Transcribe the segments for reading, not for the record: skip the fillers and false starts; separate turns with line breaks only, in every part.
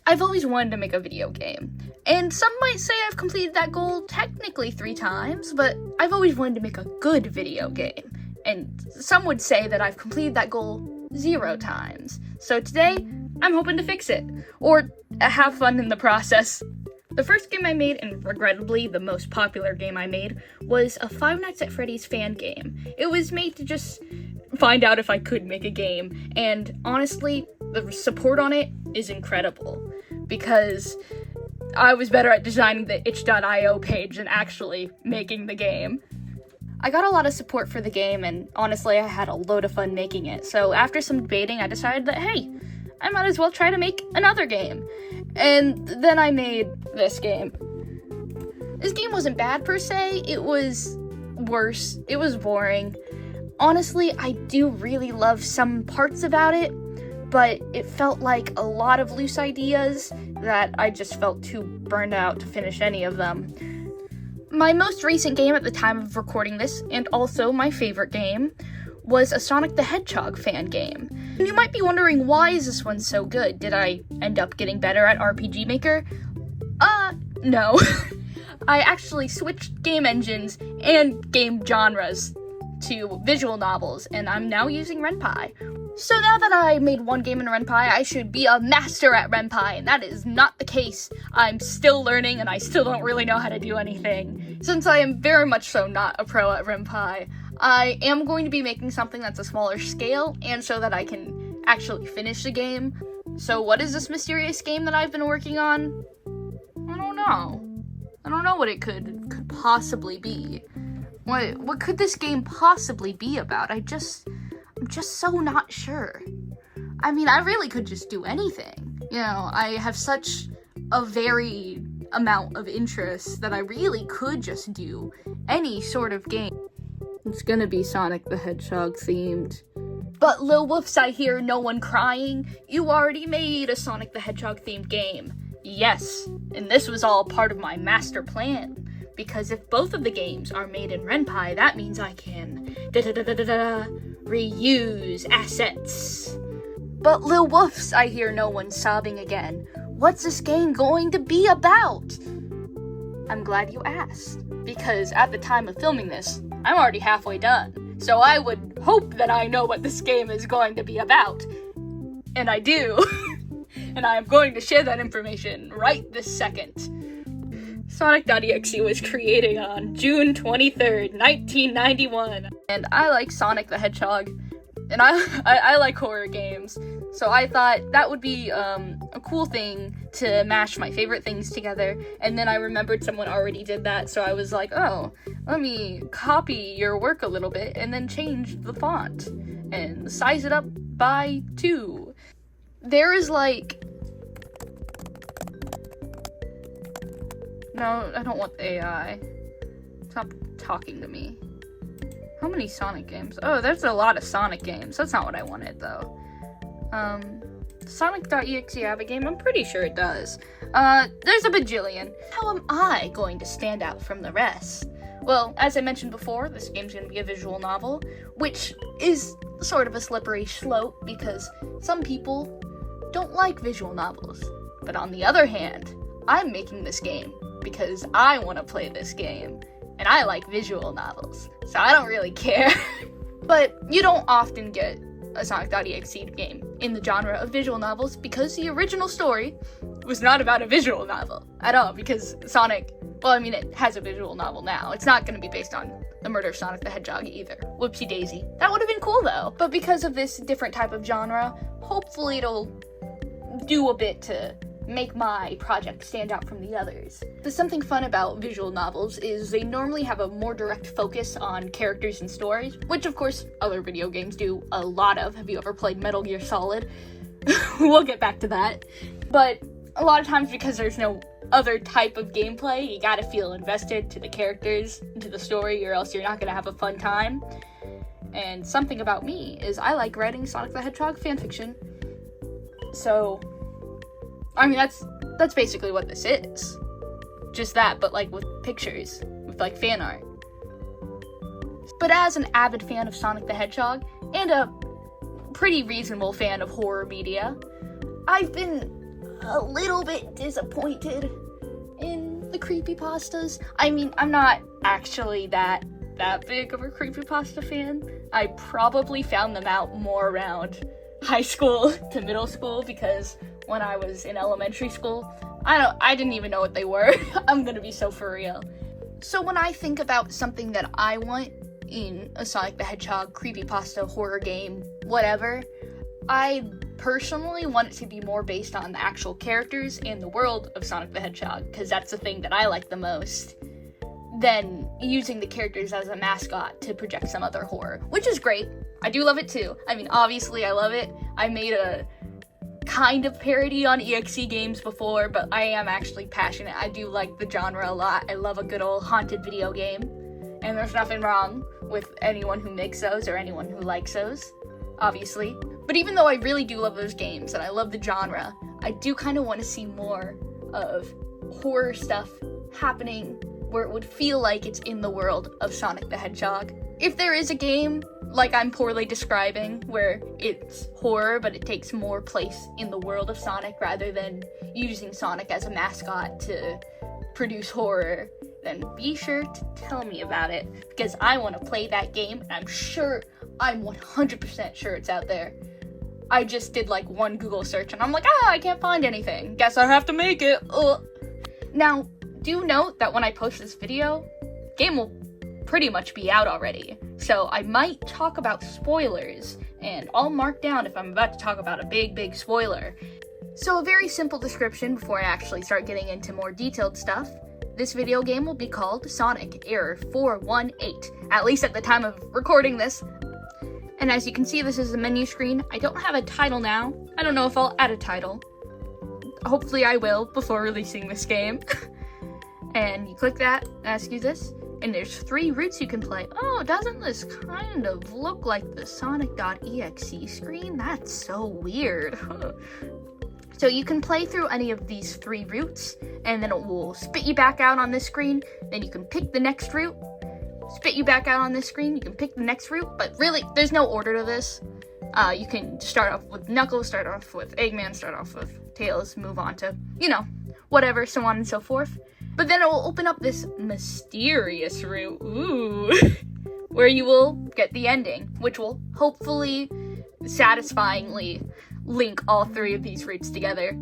I've always wanted to make a video game, and some might say I've completed that goal technically 3 times, but I've always wanted to make a good video game, and some would say that I've completed that goal 0 times. So today, I'm hoping to fix it, or have fun in the process. The first game I made, and regrettably the most popular game I made, was a Five Nights at Freddy's fan game. It was made to just find out if I could make a game, and honestly, the support on it is incredible, because I was better at designing the itch.io page than actually making the game. I got a lot of support for the game, and honestly, I had a load of fun making it, so after some debating, I decided that, hey, I might as well try to make another game. And then I made this game. This game wasn't bad per se, it was worse, it was boring. Honestly, I do really love some parts about it, but it felt like a lot of loose ideas that I just felt too burned out to finish any of them. My most recent game at the time of recording this, and also my favorite game, was a Sonic the Hedgehog fan game. And you might be wondering, why is this one so good? Did I end up getting better at RPG Maker? No. I actually switched game engines and game genres to visual novels, and I'm now using Ren'Py. So now that I made one game in Ren'Py, I should be a master at Ren'Py, and that is not the case. I'm still learning, and I still don't really know how to do anything. Since I am very much so not a pro at Ren'Py, I am going to be making something that's a smaller scale, and so that I can actually finish the game. So what is this mysterious game that I've been working on? I don't know. I don't know what it could possibly be. What could this game possibly be about? I'm just so not sure. I mean, I really could just do anything. You know, I have such a varied amount of interests that I really could just do any sort of game. It's gonna be Sonic the Hedgehog themed. But Lil Wolf's I hear no one crying. You already made a Sonic the Hedgehog themed game. Yes, and this was all part of my master plan. Because if both of the games are made in Ren'Py, that means I can reuse assets. But Lil Wolf's I hear no one sobbing again. What's this game going to be about? I'm glad you asked, because at the time of filming this, I'm already halfway done. So I would hope that I know what this game is going to be about. And I do. And I am going to share that information right this second. Sonic.exe was created on June 23rd, 1991. And I like Sonic the Hedgehog, and I like horror games. So I thought that would be a cool thing to mash my favorite things together. And then I remembered someone already did that, so I was like, oh, let me copy your work a little bit and then change the font and size it up by 2. There is like... No, I don't want the AI. Stop talking to me. How many Sonic games? Oh, there's a lot of Sonic games. That's not what I wanted, though. Sonic.exe have a game? I'm pretty sure it does. There's a bajillion. How am I going to stand out from the rest? Well, as I mentioned before, this game's gonna be a visual novel, which is sort of a slippery slope, because some people don't like visual novels. But on the other hand, I'm making this game because I want to play this game, and I like visual novels, so I don't really care. But you don't often get a Sonic.exe game in the genre of visual novels, because the original story was not about a visual novel at all, because Sonic, well, I mean, it has a visual novel now. It's not going to be based on the murder of Sonic the Hedgehog either. Whoopsie daisy. That would have been cool, though. But because of this different type of genre, hopefully it'll do a bit to make my project stand out from the others. There's something fun about visual novels is they normally have a more direct focus on characters and stories, which of course other video games do a lot of. Have you ever played Metal Gear Solid? We'll get back to that. But a lot of times, because there's no other type of gameplay, you gotta feel invested to the characters, to the story, or else you're not gonna have a fun time. And something about me is I like writing Sonic the Hedgehog fanfiction. So, I mean, that's basically what this is. Just that, but like with pictures, with like fan art. But as an avid fan of Sonic the Hedgehog, and a pretty reasonable fan of horror media, I've been a little bit disappointed in the creepypastas. I mean, I'm not actually that big of a creepypasta fan. I probably found them out more around high school to middle school, because when I was in elementary school, I didn't even know what they were. I'm gonna be so for real. So when I think about something that I want in a Sonic the Hedgehog creepypasta, horror game, whatever, I personally want it to be more based on the actual characters and the world of Sonic the Hedgehog, because that's the thing that I like the most, than using the characters as a mascot to project some other horror, which is great. I do love it too. I mean, obviously I love it. I made a kind of parody on EXE games before, but I am actually passionate. I do like the genre a lot. I love a good old haunted video game, and there's nothing wrong with anyone who makes those or anyone who likes those, obviously. But even though I really do love those games and I love the genre, I do kind of want to see more of horror stuff happening where it would feel like it's in the world of Sonic the Hedgehog. If there is a game, like I'm poorly describing, where it's horror but it takes more place in the world of Sonic rather than using Sonic as a mascot to produce horror, then be sure to tell me about it, because I want to play that game, and I'm 100% sure it's out there. I just did like one Google search and I'm like, I can't find anything. Guess I have to make it. Ugh. Now, do note that when I post this video, game will pretty much be out already. So I might talk about spoilers, and I'll mark down if I'm about to talk about a big spoiler. So a very simple description before I actually start getting into more detailed stuff. This video game will be called Sonic Error 418, at least at the time of recording this. And as you can see, this is the menu screen. I don't have a title now. I don't know if I'll add a title. Hopefully I will before releasing this game. And you click that, ask you this, and there's 3 routes you can play. Oh, doesn't this kind of look like the Sonic.exe screen? That's so weird. So you can play through any of these 3 routes, and then it will spit you back out on this screen. Then you can pick the next route, spit you back out on this screen, you can pick the next route, but really, there's no order to this. You can start off with Knuckles, start off with Eggman, start off with Tails, move on to, whatever, so on and so forth. But then it will open up this mysterious route, where you will get the ending, which will hopefully, satisfyingly link all 3 of these routes together.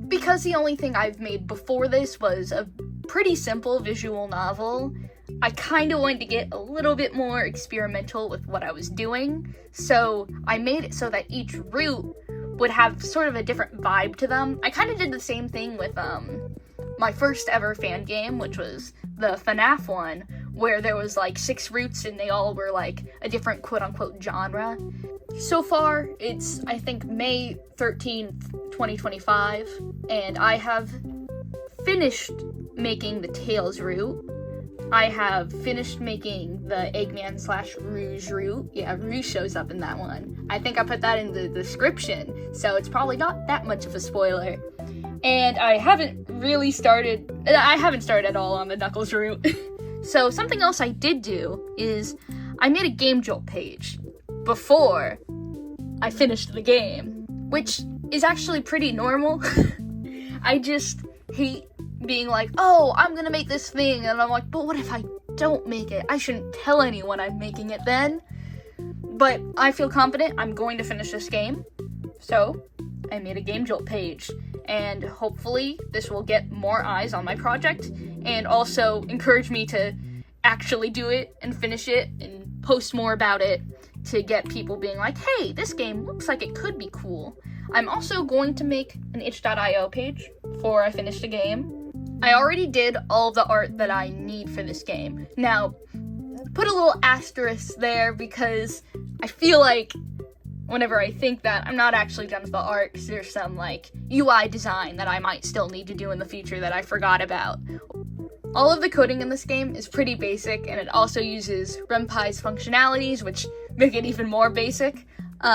Because the only thing I've made before this was a pretty simple visual novel, I kind of wanted to get a little bit more experimental with what I was doing, so I made it so that each route would have sort of a different vibe to them. I kind of did the same thing with my first ever fan game, which was the FNAF one, where there was like 6 routes and they all were like a different quote-unquote genre. So far, it's, I think, May 13th, 2025, and I have finished making the Tails route. I have finished making the Eggman/Rouge route. Yeah, Rouge shows up in that one. I think I put that in the description, so it's probably not that much of a spoiler. And I haven't started at all on the Knuckles route. So something else I did do is I made a Game Jolt page before I finished the game, which is actually pretty normal. I just hate being like, oh, I'm gonna make this thing, and I'm like, but what if I don't make it? I shouldn't tell anyone I'm making it then. But I feel confident I'm going to finish this game, so I made a Game Jolt page, and hopefully this will get more eyes on my project, and also encourage me to actually do it and finish it and post more about it to get people being like, hey, this game looks like it could be cool. I'm also going to make an itch.io page before I finish the game. I already did all the art that I need for this game. Now, put a little asterisk there because I feel like whenever I think that, I'm not actually done with the art because there's some like UI design that I might still need to do in the future that I forgot about. All of the coding in this game is pretty basic, and it also uses Ren'Py's functionalities, which make it even more basic.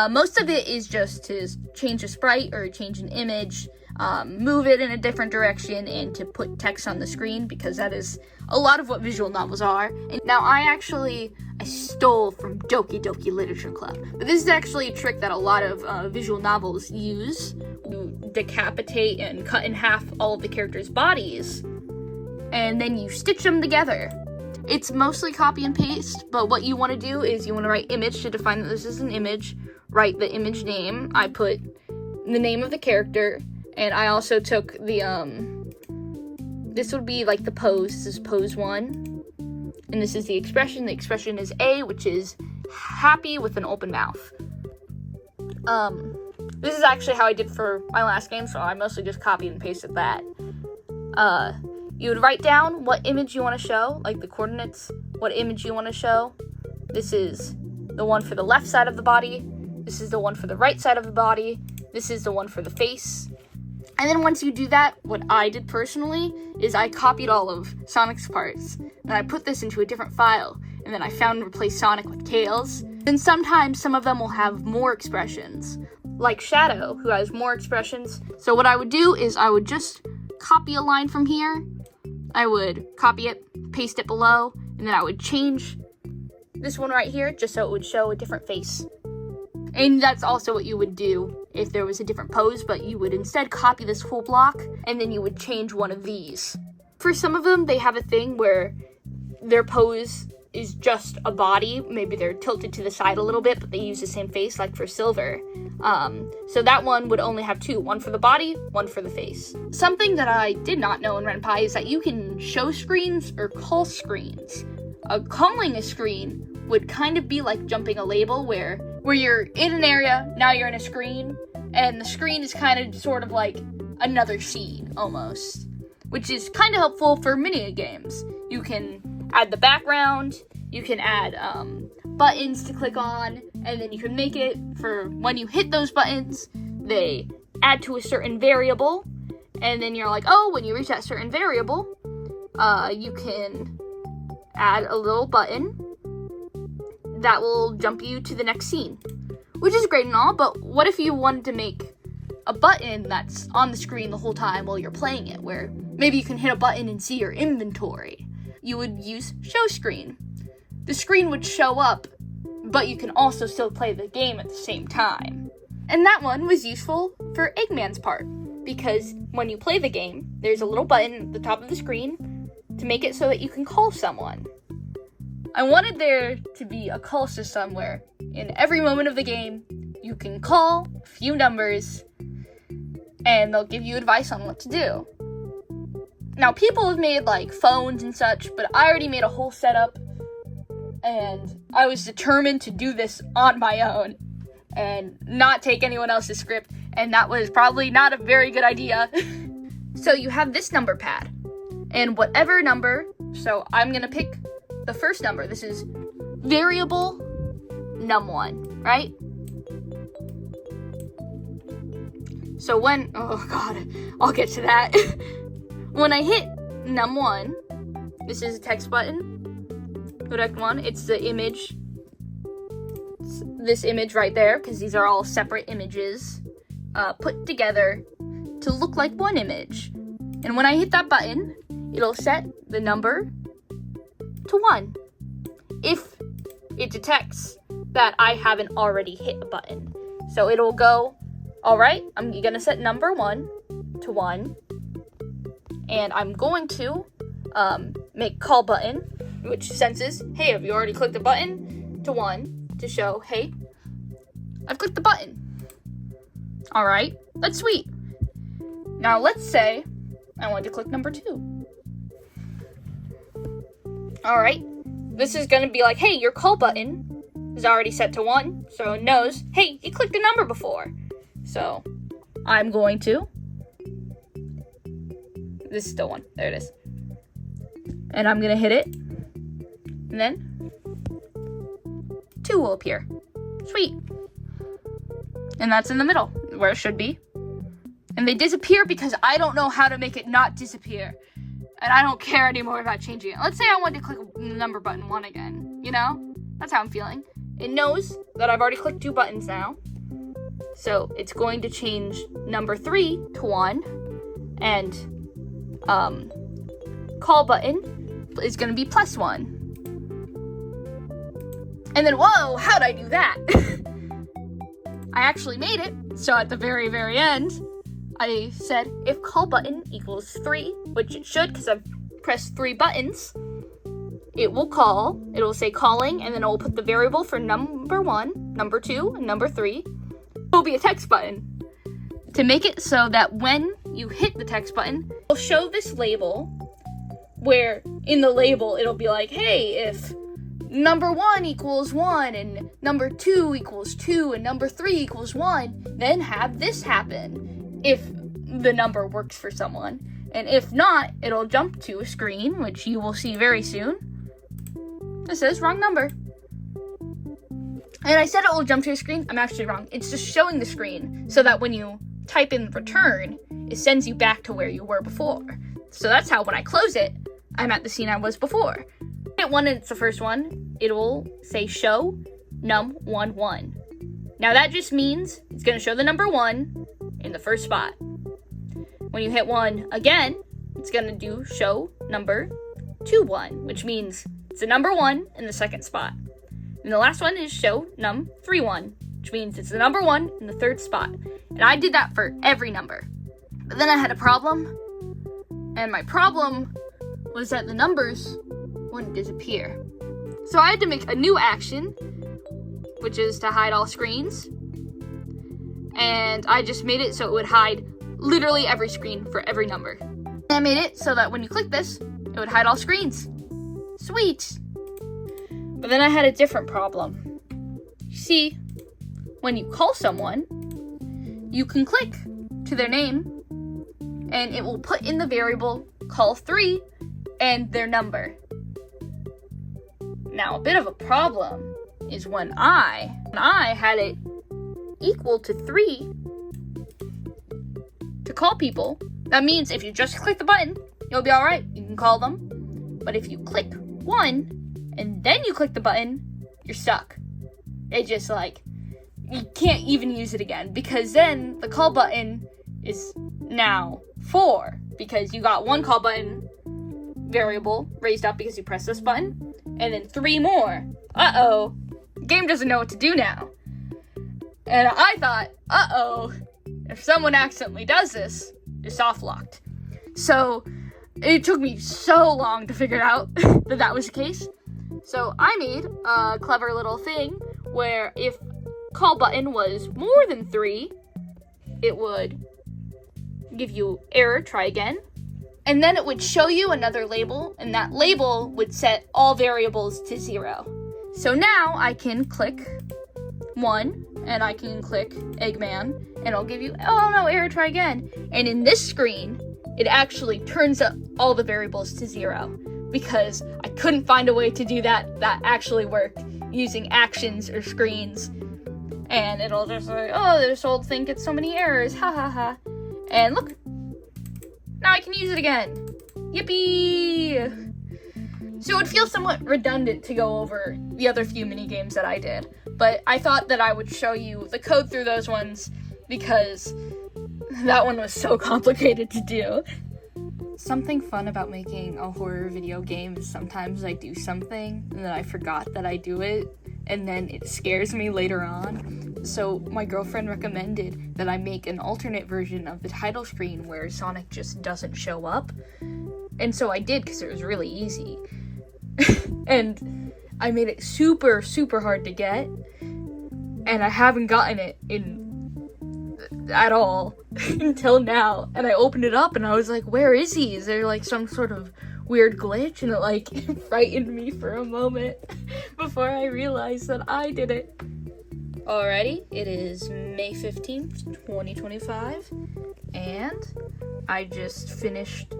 Most of it is just to change a sprite or change an image, move it in a different direction, and to put text on the screen, because that is a lot of what visual novels are. And now I stole from Doki Doki Literature Club, but this is actually a trick that a lot of visual novels use. You decapitate and cut in half all of the characters' bodies, and then you stitch them together. It's mostly copy and paste, but what you want to do is you want to write image to define that this is an image, write the image name. I put the name of the character, and I also took the, this would be like the pose. This is pose 1, and this is the expression. The expression is A, which is happy with an open mouth. This is actually how I did for my last game, so I mostly just copied and pasted that. You would write down what image you want to show, like the coordinates, what image you want to show. This is the one for the left side of the body. This is the one for the right side of the body. This is the one for the face. And then once you do that, what I did personally is I copied all of Sonic's parts, and I put this into a different file, and then I found and replaced Sonic with Tails. Then sometimes some of them will have more expressions, like Shadow, who has more expressions. So what I would do is I would just copy a line from here. I would copy it, paste it below, and then I would change this one right here just so it would show a different face. And that's also what you would do if there was a different pose, but you would instead copy this whole block, and then you would change one of these. For some of them, they have a thing where their pose is just a body. Maybe they're tilted to the side a little bit, but they use the same face, like for Silver. So that one would only have 2, one for the body, one for the face. Something that I did not know in Ren'Py is that you can show screens or call screens. Calling a screen would kind of be like jumping a label where you're in an area, now you're in a screen, and the screen is kind of sort of like another scene, almost. Which is kind of helpful for mini games. You can add the background, you can add buttons to click on, and then you can make it for when you hit those buttons, they add to a certain variable, and then you're like, oh, when you reach that certain variable, you can add a little button that will jump you to the next scene, which is great and all, but what if you wanted to make a button that's on the screen the whole time while you're playing it, where maybe you can hit a button and see your inventory? You would use show screen. The screen would show up, but you can also still play the game at the same time. And that one was useful for Eggman's part, because when you play the game, there's a little button at the top of the screen to make it so that you can call someone. I wanted there to be a call system where in every moment of the game, you can call a few numbers, and they'll give you advice on what to do. Now, people have made, like, phones and such, but I already made a whole setup, and I was determined to do this on my own and not take anyone else's script, and that was probably not a very good idea. So you have this number pad, and whatever number, so I'm gonna pick the first number. This is variable num1, right? So when, oh god, I'll get to that. When I hit num1, this is a text button, direct one, it's the image, it's this image right there, because these are all separate images, put together to look like one image. And when I hit that button, it'll set the number to 1, if it detects that I haven't already hit a button. So it'll go, alright, I'm gonna set number 1 to 1, and I'm going to make call button, which senses, hey, have you already clicked the button, to 1, to show, hey, I've clicked the button. Alright, that's sweet. Now let's say I want to click number 2. Alright, this is going to be like, hey, your call button is already set to 1, so it knows, hey, you clicked a number before. So, I'm going to, this is still 1, there it is. And I'm going to hit it, and then 2 will appear. Sweet. And that's in the middle, where it should be. And they disappear because I don't know how to make it not disappear. And I don't care anymore about changing it. Let's say I want to click number button 1 again, you know? That's how I'm feeling. It knows that I've already clicked 2 buttons now. So it's going to change number 3 to 1. And call button is going to be +1. And then, whoa, how'd I do that? I actually made it. So at the very, very end, I said if call button equals 3, which it should because I've pressed 3 buttons, it will call. It will say calling, and then it will put the variable for number 1, number 2, and number 3. It will be a text button. To make it so that when you hit the text button, it'll show this label where in the label it'll be like, hey, if number 1 equals 1 and number 2 equals 2 and number 3 equals 1, then have this happen if the number works for someone. And if not, it'll jump to a screen, which you will see very soon. It says wrong number. And I said it will jump to a screen. I'm actually wrong. It's just showing the screen so that when you type in return, it sends you back to where you were before. So that's how when I close it, I'm at the scene I was before. Hit 1 and it's the first one, it will say show num11. Now that just means it's going to show the number 1 in the first spot. When you hit 1 again, it's going to do show number 21, which means it's the number 1 in the second spot. And the last one is show num31, which means it's the number 1 in the third spot. And I did that for every number. But then I had a problem, and my problem was that the numbers wouldn't disappear. So I had to make a new action, which is to hide all screens. And I just made it so it would hide literally every screen for every number. And I made it so that when you click this, it would hide all screens. Sweet! But then I had a different problem. You see, when you call someone, you can click to their name, and it will put in the variable call3 and their number. Now, a bit of a problem is when I had it equal to 3 to call people. That means if you just click the button, you'll be alright. You can call them. But if you click 1 and then you click the button, you're stuck. It just you can't even use it again, because then the call button is now 4 because you got 1 call button variable raised up because you pressed this button, and then 3 more. Uh-oh. The game doesn't know what to do now. And I thought, uh-oh, if someone accidentally does this, it's soft locked. So it took me so long to figure out that that was the case. So I made a clever little thing where if call button was more than 3, it would give you error, try again. And then it would show you another label, and that label would set all variables to 0. So now I can click 1, and I can click Eggman, and it'll give you, oh no, error, try again. And in this screen, it actually turns up all the variables to 0, because I couldn't find a way to do that actually worked using actions or screens. And it'll just like, oh, this old thing gets so many errors, ha ha ha. And look, now I can use it again. Yippee! So it would feel somewhat redundant to go over the other few mini games that I did, but I thought that I would show you the code through those ones because that one was so complicated to do. Something fun about making a horror video game is sometimes I do something and then I forgot that I do it, and then it scares me later on. So my girlfriend recommended that I make an alternate version of the title screen where Sonic just doesn't show up. And so I did because it was really easy. And I made it super, super hard to get. And I haven't gotten it at all until now. And I opened it up and I was like, where is he? Is there some sort of weird glitch? And it frightened me for a moment before I realized that I did it. Alrighty, it is May 15th, 2025, and I just finished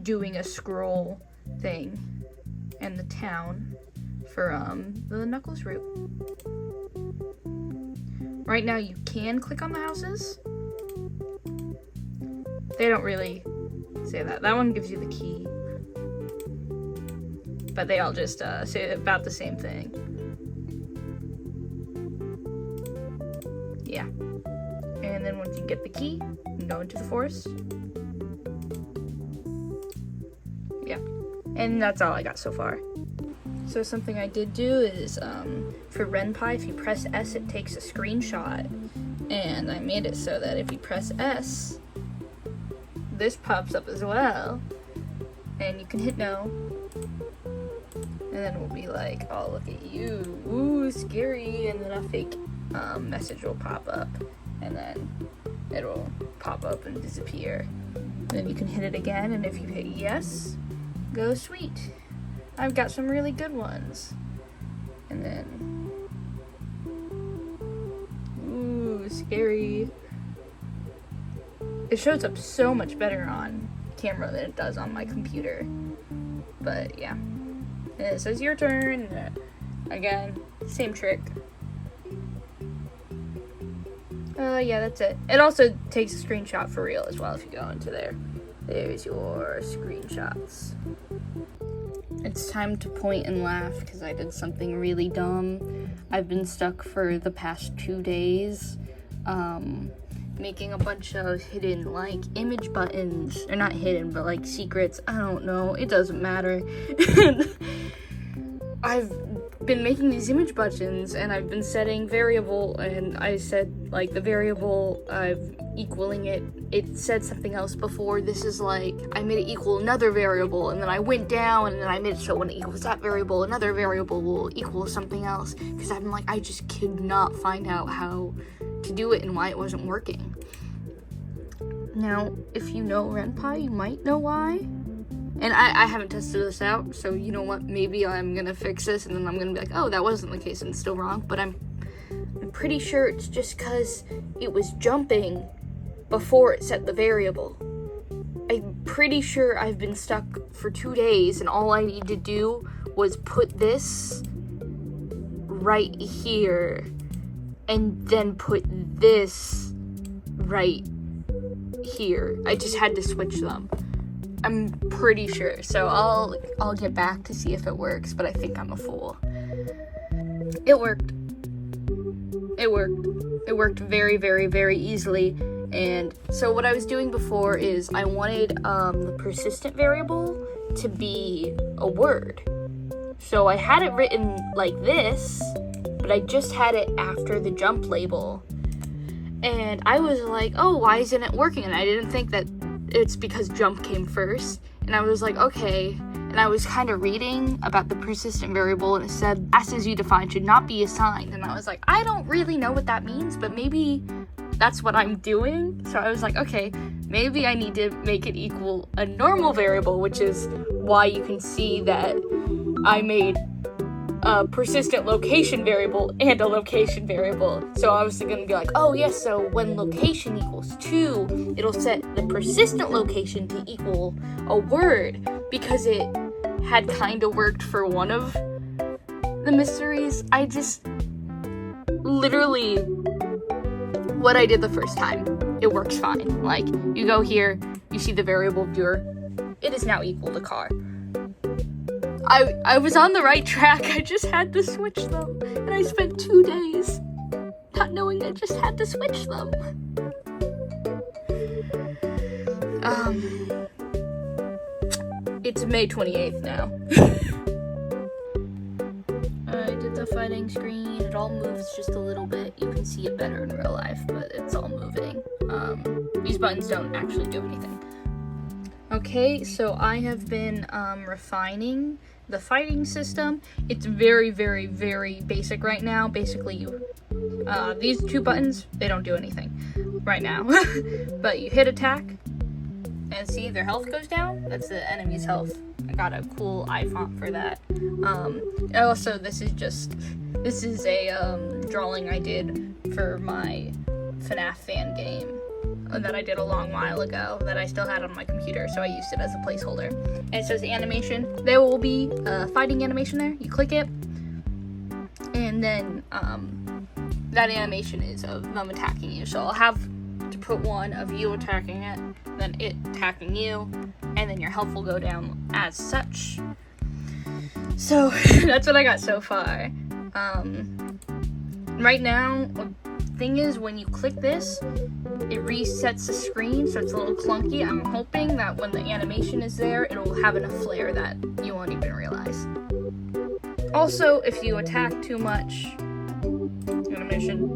doing a scroll thing in the town for the Knuckles route. Right now you can click on the houses. They don't really say that. That one gives you the key. But they all just say about the same thing. Yeah. And then once you get the key, you can go into the forest. Yeah. And that's all I got so far. So something I did do is, for RenPy, if you press S, it takes a screenshot. And I made it so that if you press S, this pops up as well. And you can hit no. And then we'll be like, oh, look at you. Ooh, scary. And then a fake message will pop up. And then it'll pop up and disappear. Then you can hit it again. And if you hit yes, go sweet. I've got some really good ones. And then, ooh, scary. It shows up so much better on camera than it does on my computer. But yeah. And it says your turn. Again, same trick. Yeah, that's it. It also takes a screenshot for real as well if you go into there. There's your screenshots. It's time to point and laugh because I did something really dumb. I've been stuck for the past 2 days, making a bunch of hidden, like, image buttons. Or not hidden, but, like, secrets. I don't know. It doesn't matter. I've been making these image buttons, and I've been setting variable, and I said, like, the variable, I've equaling it. It said something else before. This is like, I made it equal another variable, and then I went down, and then I made it so when it equals that variable, another variable will equal something else. Because I'm like, I just could not find out how to do it and why it wasn't working. Now, if you know RenPy, you might know why. And I haven't tested this out, so you know what, maybe I'm gonna fix this, and then I'm gonna be like, oh, that wasn't the case, and it's still wrong, but I'm pretty sure it's just because it was jumping before it set the variable. I'm pretty sure I've been stuck for 2 days, and all I need to do was put this right here, and then put this right here. I just had to switch them. I'm pretty sure, so I'll get back to see if it works, but I think I'm a fool. It worked. It worked. It worked very, very, very easily. And so what I was doing before is I wanted the persistent variable to be a word. So I had it written like this, but I just had it after the jump label. And I was like, oh, why isn't it working? And I didn't think that it's because jump came first. And I was like, okay. And I was kind of reading about the persistent variable, and it said, classes you define should not be assigned. And I was like, I don't really know what that means, but maybe that's what I'm doing. So I was like, okay, maybe I need to make it equal a normal variable, which is why you can see that I made a persistent location variable and a location variable. So I was going to be like, oh yes, so when location equals 2, it'll set the persistent location to equal a word, because it had kind of worked for one of the mysteries. I just literally what I did the first time, it works fine. Like, you go here, you see the variable viewer, it is now equal to car. I was on the right track, I just had to switch them, and I spent 2 days not knowing I just had to switch them. It's May 28th now. I did the fighting screen, it all moves just a little bit. You can see it better in real life, but it's all moving. These buttons don't actually do anything. Okay, so I have been refining the fighting system. It's very, very, very basic right now. Basically, you these 2 buttons, they don't do anything right now. But you hit attack, and see their health goes down. That's the enemy's health. I got a cool eye font for that. Also, this is a drawing I did for my FNAF fan game that I did a long while ago that I still had on my computer, so I used it as a placeholder. And it says animation. There will be a fighting animation there. You click it, and then that animation is of them attacking you. So I'll have to put one of you attacking it, then it attacking you, and then your health will go down as such. So that's what I got so far. Right now, the thing is, when you click this, it resets the screen, so it's a little clunky. I'm hoping that when the animation is there, it'll have enough flair that you won't even realize. Also, if you attack too much, animation.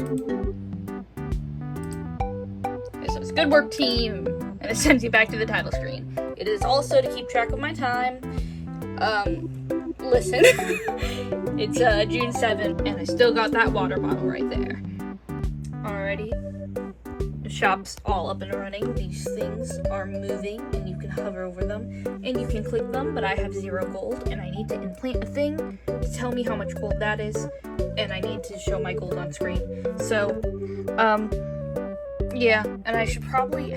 It says, good work, team. And and it sends you back to the title screen. It is also to keep track of my time. Listen, it's June 7th, and I still got that water bottle right there. Alrighty, the shop's all up and running. These things are moving, and you can hover over them, and you can click them, but I have 0 gold, and I need to implant a thing to tell me how much gold that is, and I need to show my gold on screen. So, yeah, and I should probably,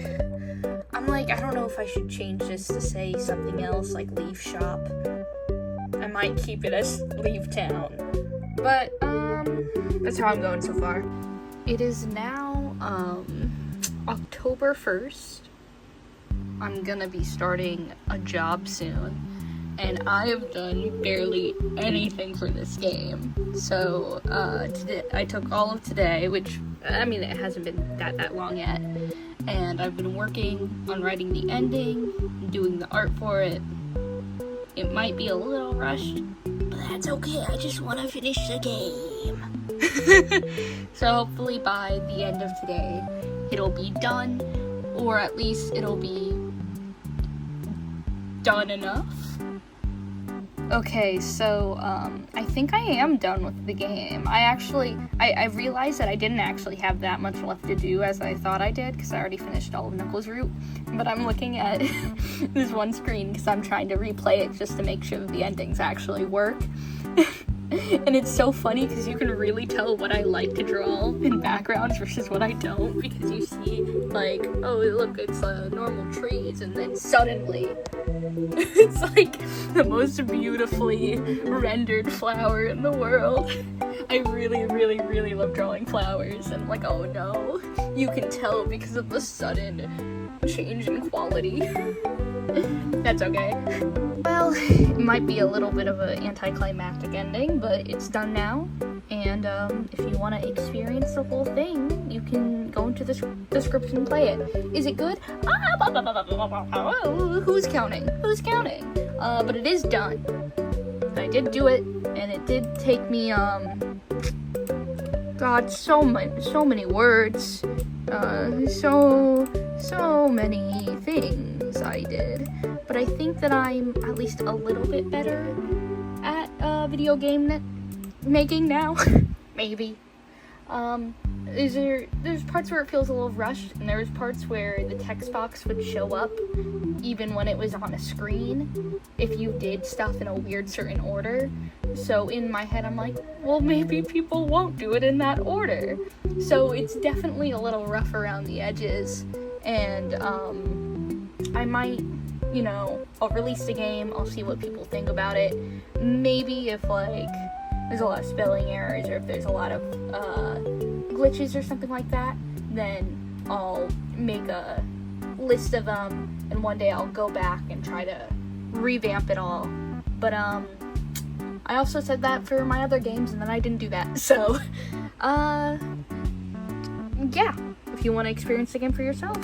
I'm like, I don't know if I should change this to say something else, like Leaf Shop. I might keep it as Leave Town. But, that's how I'm going so far. It is now, October 1st. I'm gonna be starting a job soon, and I have done barely anything for this game. So, today, I took all of today, which, I mean, it hasn't been that long yet, and I've been working on writing the ending, doing the art for it. It might be a little rushed, but that's okay, I just want to finish the game. So hopefully by the end of today, it'll be done, or at least it'll be done enough. Okay, so, I think I am done with the game. I realized that I didn't actually have that much left to do as I thought I did, because I already finished all of Knuckles' route, but I'm looking at this one screen because I'm trying to replay it just to make sure that the endings actually work. And it's so funny because you can really tell what I like to draw in backgrounds versus what I don't, because you see, like, oh look, it's normal trees, and then suddenly it's like the most beautifully rendered flower in the world. I really love drawing flowers, and like, oh no, you can tell because of the sudden change in quality. That's okay. Well, it might be a little bit of an anticlimactic ending, but it's done now, and if you want to experience the whole thing, you can go into the description and play it. Is it good? Who's counting? Who's counting? But it is done. I did do it, and it did take me, God, so many words, so many things I did, but I think that I'm at least a little bit better at video game making now. Maybe. There's parts where it feels a little rushed, and there's parts where the text box would show up even when it was on a screen if you did stuff in a weird certain order. So in my head I'm like, well, maybe people won't do it in that order. So it's definitely a little rough around the edges, and I might, you know, I'll release the game, I'll see what people think about it. Maybe if, like, there's a lot of spelling errors, or if there's a lot of glitches or something like that, then I'll make a list of them, and one day I'll go back and try to revamp it all. But I also said that for my other games, and then I didn't do that. So yeah, if you want to experience the game for yourself,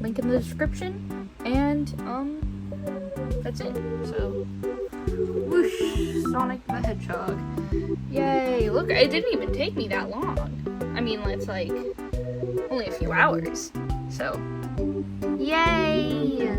link in the description, and that's it. So whoosh, Sonic the Hedgehog. Yay, look, it didn't even take me that long. I mean, it's like only a few hours. So, yay!